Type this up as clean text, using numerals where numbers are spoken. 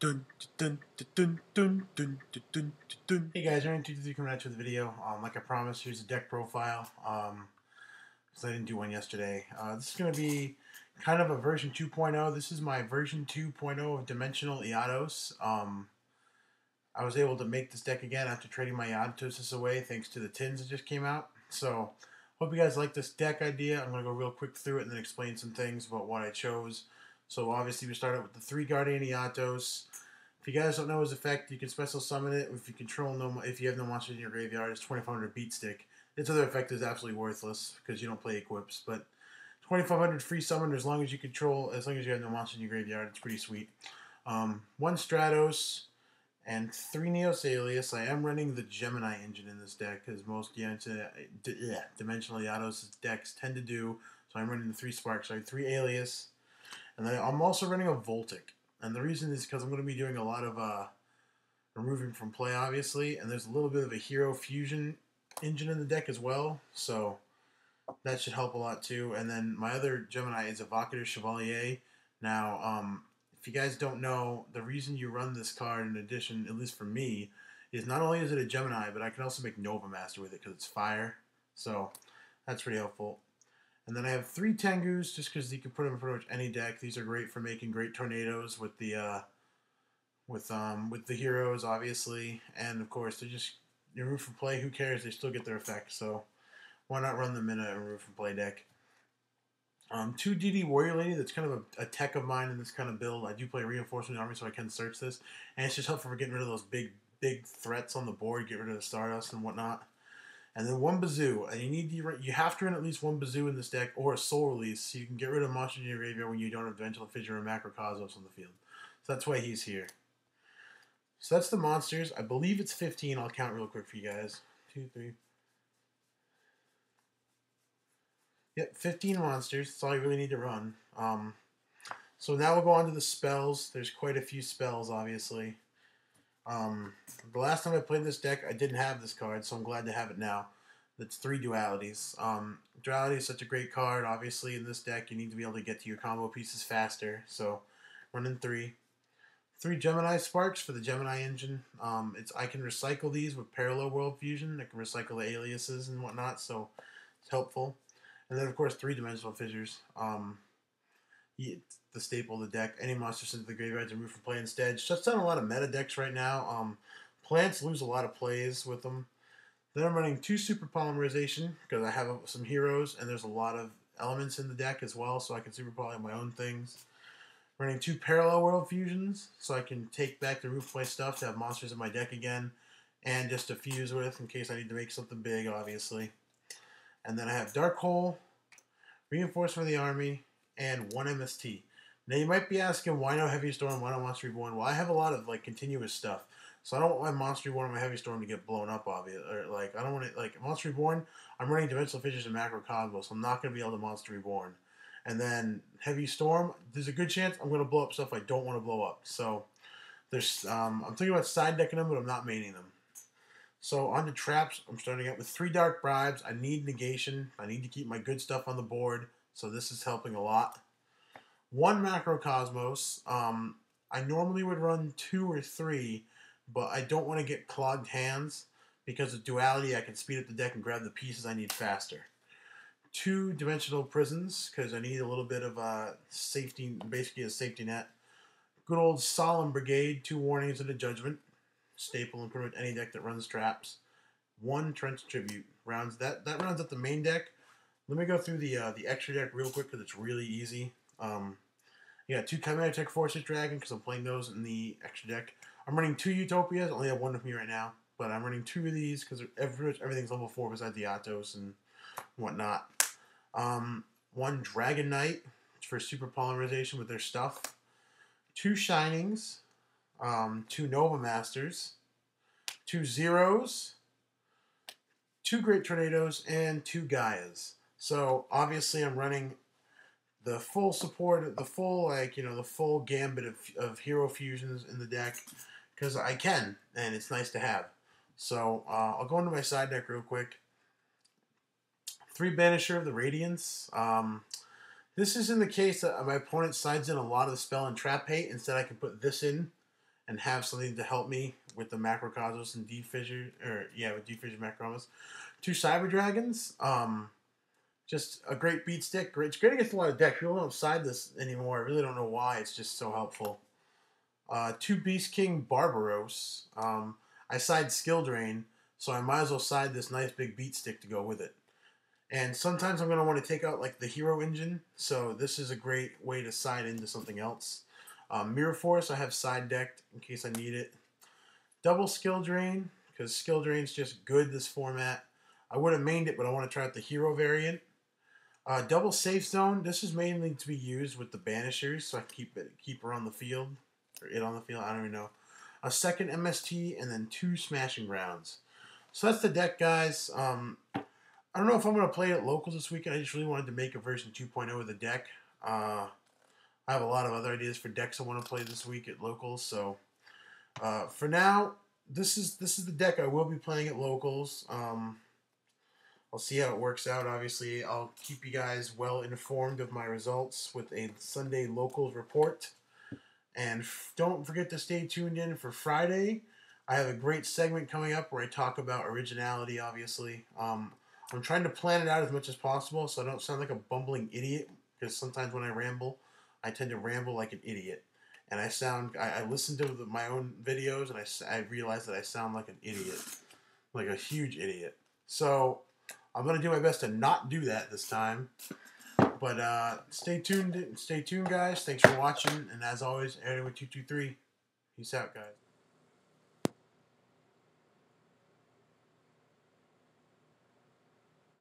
Dun, dun, dun, dun, dun, dun, dun, dun. Hey guys, Aaron 223 coming at you with a video. Like I promised, here's a deck profile. Because I didn't do one yesterday. This is going to be kind of a version 2.0. This is my version 2.0 of Dimensional Eatos. I was able to make this deck again after trading my Eatos away thanks to the tins that just came out. So, hope you guys like this deck idea. I'm going to go real quick through it and then explain some things about what I chose. So, obviously, we started with the 3 Guardian Eatos. If you guys don't know his effect, you can special summon it. If you control if you have no monsters in your graveyard, it's 2500 beat stick. Its other effect is absolutely worthless because you don't play equips. But 2500 free summon as long as you control, as long as you have no monsters in your graveyard, it's pretty sweet. 1 Stratos and 3 Neos Alias. I am running the Gemini engine in this deck because most Dimensional Eatos decks tend to do. So I'm running the 3 Sparks, 3 Alias, and then I'm also running a Voltic. And the reason is because I'm going to be doing a lot of removing from play, obviously, and there's a little bit of a hero fusion engine in the deck as well, so that should help a lot too. And then my other Gemini is Evocator Chevalier. Now, if you guys don't know, the reason you run this card, in addition, at least for me, is not only is it a Gemini, but I can also make Nova Master with it because it's fire. So that's pretty helpful. And then I have 3 Tengus, just because you can put them in pretty much any deck. These are great for making great tornadoes with the heroes, obviously, and of course they're just remove from play. Who cares? They still get their effect, so why not run them in a remove from play deck? 2 DD Warrior Lady. That's kind of a tech of mine in this kind of build. I do play Reinforcement Army, so I can search this, and it's just helpful for getting rid of those big threats on the board, get rid of the Stardust and whatnot. And then 1 Bazoo, and you have to run at least 1 Bazoo in this deck, or a Soul Release, so you can get rid of monsters in your graveyard when you don't have Dimensional Fissure or Macrocosmos on the field. So that's why he's here. So that's the monsters. I believe it's 15. I'll count real quick for you guys. 2, 3. Yep, 15 monsters. That's all you really need to run. So now we'll go on to the spells. There's quite a few spells, obviously. The last time I played this deck, I didn't have this card, so I'm glad to have it now. That's 3 Dualities. Duality is such a great card. Obviously, in this deck, you need to be able to get to your combo pieces faster. So, running 3. 3 Gemini Sparks for the Gemini engine. I can recycle these with Parallel World Fusion. I can recycle the aliases and whatnot, so it's helpful. And then, of course, 3 Dimensional Fissures. The staple of the deck. Any monster sent to the graveyard to remove from play instead. Shuts down a lot of meta decks right now. Plants lose a lot of plays with them. Then I'm running 2 Super Polymerization because I have some heroes and there's a lot of elements in the deck as well, so I can super poly my own things. Running 2 Parallel World Fusions so I can take back the roof play stuff to have monsters in my deck again, and just to fuse with in case I need to make something big, obviously. And then I have Dark Hole, Reinforcement of the Army, and 1 MST. Now you might be asking, why no Heavy Storm, why no Monster Reborn? Well, I have a lot of continuous stuff, so I don't want my Monster Reborn and my Heavy Storm to get blown up, obviously. Or I don't want it Monster Reborn. I'm running Dimensional Fissures and Macrocosmos, so I'm not going to be able to Monster Reborn. And then Heavy Storm, there's a good chance I'm going to blow up stuff I don't want to blow up. So there's, I'm thinking about side decking them, but I'm not maining them. So on to traps, I'm starting out with 3 Dark Bribes. I need negation. I need to keep my good stuff on the board, so this is helping a lot. 1 Macrocosmos. I normally would run 2 or 3, but I don't want to get clogged hands because of duality. I can speed up the deck and grab the pieces I need faster. 2 Dimensional Prisons because I need a little bit of safety, basically a safety net. Good old Solemn Brigade, 2 Warnings and a Judgment. Staple in pretty much any deck that runs traps. 1 Trench Tribute. That rounds up the main deck. Let me go through the extra deck real quick because it's really easy. You got 2 Chimera Tech Forces Dragon because I'm playing those in the extra deck. I'm running 2 Utopias. I only have 1 with me right now, but I'm running 2 of these because everything's level 4 besides the Eatos and whatnot. 1 Dragon Knight for super polymerization with their stuff. 2 Shinings. 2 Nova Masters. 2 Zeros. 2 Great Tornadoes, and 2 Gaias. So obviously I'm running the full support, the full the full gambit of hero fusions in the deck because I can, and it's nice to have. So I'll go into my side deck real quick. 3 Banisher of the Radiance. This is in the case that my opponent sides in a lot of the spell and trap hate. Instead, I can put this in and have something to help me with the Macrocosmos and Deep Fissure, or yeah, with Deep Fissure Macrocosmos. 2 Cyber Dragons. Just a great beat stick. It's great against a lot of decks. People don't side this anymore. I really don't know why. It's just so helpful. 2 Beast King Barbaros. I side Skill Drain, so I might as well side this nice big beat stick to go with it. And sometimes I'm going to want to take out like the hero engine, so this is a great way to side into something else. Mirror Force I have side decked in case I need it. Double Skill Drain, because Skill Drain's just good this format. I would have mained it, but I want to try out the hero variant. Double Safe Zone, this is mainly to be used with the Banishers, so I can keep her on the field, or it on the field, I don't even know. A second MST, and then 2 Smashing Grounds. So that's the deck, guys. I don't know if I'm going to play it at locals this weekend. I just really wanted to make a version 2.0 of the deck. I have a lot of other ideas for decks I want to play this week at locals. So for now, this is the deck I will be playing at locals. I'll see how it works out. Obviously, I'll keep you guys well informed of my results with a Sunday locals report. And don't forget to stay tuned in for Friday. I have a great segment coming up where I talk about originality, obviously. I'm trying to plan it out as much as possible so I don't sound like a bumbling idiot, because sometimes when I ramble, I tend to ramble like an idiot. And I listen to my own videos and I realize that I sound like an idiot, like a huge idiot. So I'm going to do my best to not do that this time. But stay tuned, guys. Thanks for watching. And as always, Area with 223. Peace out, guys.